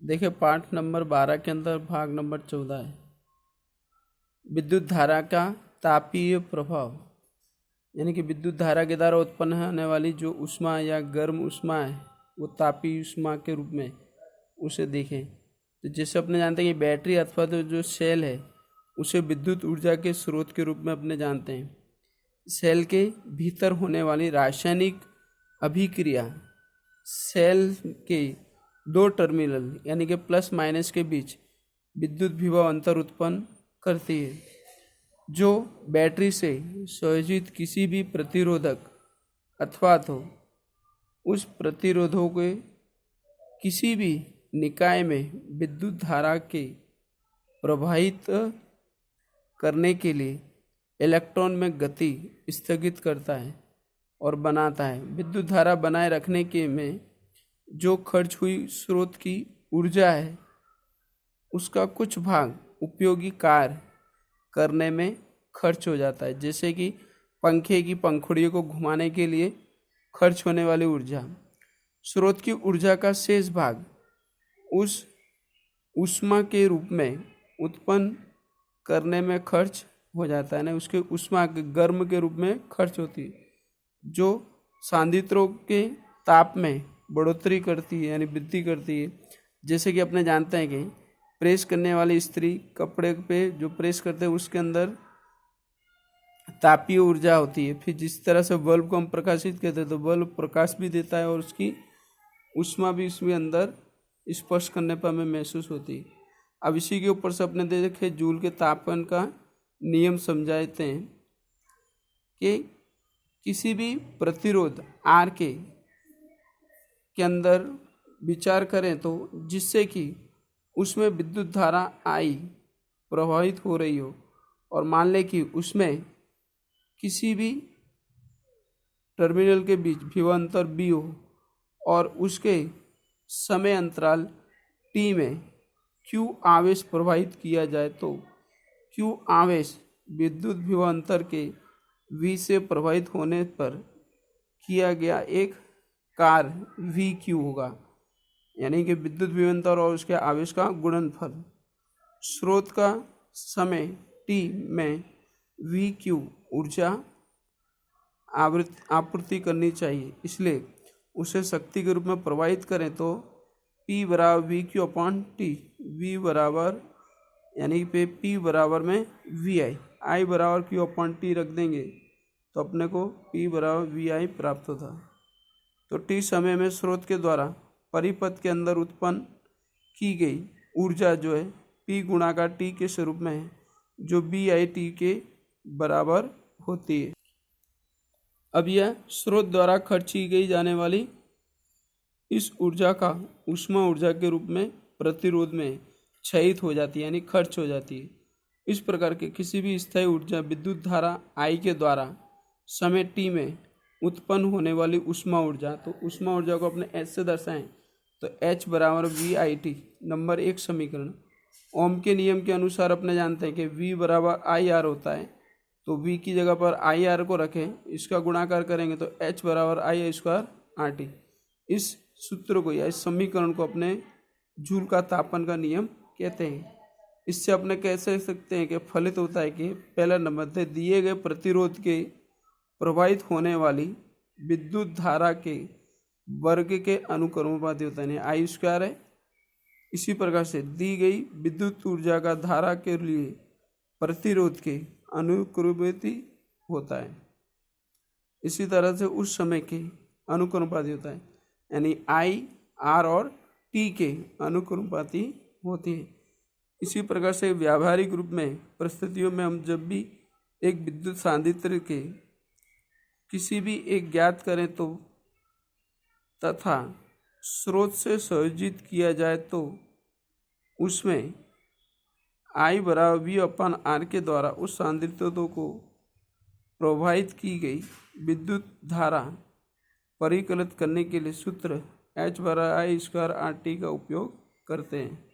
देखिए पाठ नंबर 12 के अंदर भाग नंबर 14 है विद्युत धारा का तापीय प्रभाव, यानी कि विद्युत धारा के द्वारा उत्पन्न होने वाली जो ऊष्मा या गर्म ऊष्मा है वो तापीय ऊष्मा के रूप में उसे देखें। तो जैसे अपने जानते हैं कि बैटरी अथवा तो जो सेल है उसे विद्युत ऊर्जा के स्रोत के रूप में अपने जानते हैं। सेल के भीतर होने वाली रासायनिक अभिक्रिया सेल के दो टर्मिनल यानी कि प्लस माइनस के बीच विद्युत विभव अंतर उत्पन्न करती है, जो बैटरी से संयोजित किसी भी प्रतिरोधक अथवा तो उस प्रतिरोधों के किसी भी निकाय में विद्युत धारा के प्रवाहित करने के लिए इलेक्ट्रॉन में गति स्थगित करता है और बनाता है। विद्युत धारा बनाए रखने के में जो खर्च हुई स्रोत की ऊर्जा है उसका कुछ भाग उपयोगी कार्य करने में खर्च हो जाता है, जैसे कि पंखे की पंखुड़ियों को घुमाने के लिए खर्च होने वाली ऊर्जा। स्रोत की ऊर्जा का शेष भाग उस ऊष्मा के रूप में उत्पन्न करने में खर्च हो जाता है ना, उसके ऊष्मा के गर्म के रूप में खर्च होती है, जो सांद्रित्रों के ताप में बढ़ोतरी करती है यानी वृद्धि करती है। जैसे कि अपने जानते हैं कि प्रेस करने वाली स्त्री कपड़े पे जो प्रेस करते हैं उसके अंदर तापीय ऊर्जा होती है। फिर जिस तरह से बल्ब को हम प्रकाशित करते हैं तो बल्ब प्रकाश भी देता है और उसकी ऊष्मा भी इसमें अंदर स्पर्श करने पर हमें महसूस होती है। अब इसी के ऊपर से अपने देखे जूल के तापमान का नियम समझाते हैं कि किसी भी प्रतिरोध आर के अंदर विचार करें तो जिससे कि उसमें विद्युत धारा आई प्रवाहित हो रही हो और मान लें कि उसमें किसी भी टर्मिनल के बीच विभव अंतर बी हो और उसके समय अंतराल टी में क्यू आवेश प्रवाहित किया जाए तो क्यू आवेश विद्युत विभव अंतर के वी से प्रवाहित होने पर किया गया एक कार्य वी क्यू होगा, यानी कि विद्युत विभव अंतर और उसके आवेश का गुणनफल। स्रोत का समय टी में वी क्यू ऊर्जा आपूर्ति करनी चाहिए, इसलिए उसे शक्ति के रूप में प्रवाहित करें तो P बराबर we Q upon T, V बराबर यानी पे P बराबर में वी आई बराबर क्यू अपॉन टी रख देंगे तो अपने को P बराबर वी आई प्राप्त होता। तो टी समय में स्रोत के द्वारा परिपथ के अंदर उत्पन्न की गई ऊर्जा जो है P गुणा का टी के स्वरूप में है, जो बी आई टी के बराबर होती है। अब यह स्रोत द्वारा खर्च की गई जाने वाली इस ऊर्जा का ऊष्मा ऊर्जा के रूप में प्रतिरोध में क्षयित हो जाती है यानी खर्च हो जाती है। इस प्रकार के किसी भी स्थायी ऊर्जा विद्युत धारा आई के द्वारा समय टी में उत्पन्न होने वाली ऊष्मा ऊर्जा, तो ऊष्मा ऊर्जा को अपने एच से दर्शाएं तो एच बराबर वी आई टी नंबर 1 समीकरण। ओम के नियम के अनुसार अपने जानते हैं कि वी बराबर आई आर होता है, तो वी की जगह पर आई आर को रखें, इसका गुणाकार करेंगे तो एच बराबर आई स्क्वायर आर टी। इस सूत्र को या इस समीकरण को अपने जूल का तापमान का नियम कहते हैं। इससे अपने कह सकते हैं कि फलित होता है कि पहला नंबर से दिए गए प्रतिरोध के प्रवाहित होने वाली विद्युत धारा के वर्ग के अनुक्रमानुपाती होता है, आई स्क्वायर है। इसी प्रकार से दी गई विद्युत ऊर्जा का धारा के लिए प्रतिरोध के अनुक्रमानुपाती होता है। इसी तरह से उस समय के अनुक्रमानुपाती होता है, यानी आई आर और टी के अनुक्रमानुपाती होती है। इसी प्रकार से व्यावहारिक रूप में परिस्थितियों में हम जब भी एक विद्युत सांद्रित्र के किसी भी एक ज्ञात करें तो तथा स्रोत से संयोजित किया जाए तो उसमें आई बराबर वी अपन आर के द्वारा उस सांद्रित्यों को प्रवाहित की गई विद्युत धारा परिकलित करने के लिए सूत्र एच बराबर आई स्क्वायर आर टी का उपयोग करते हैं।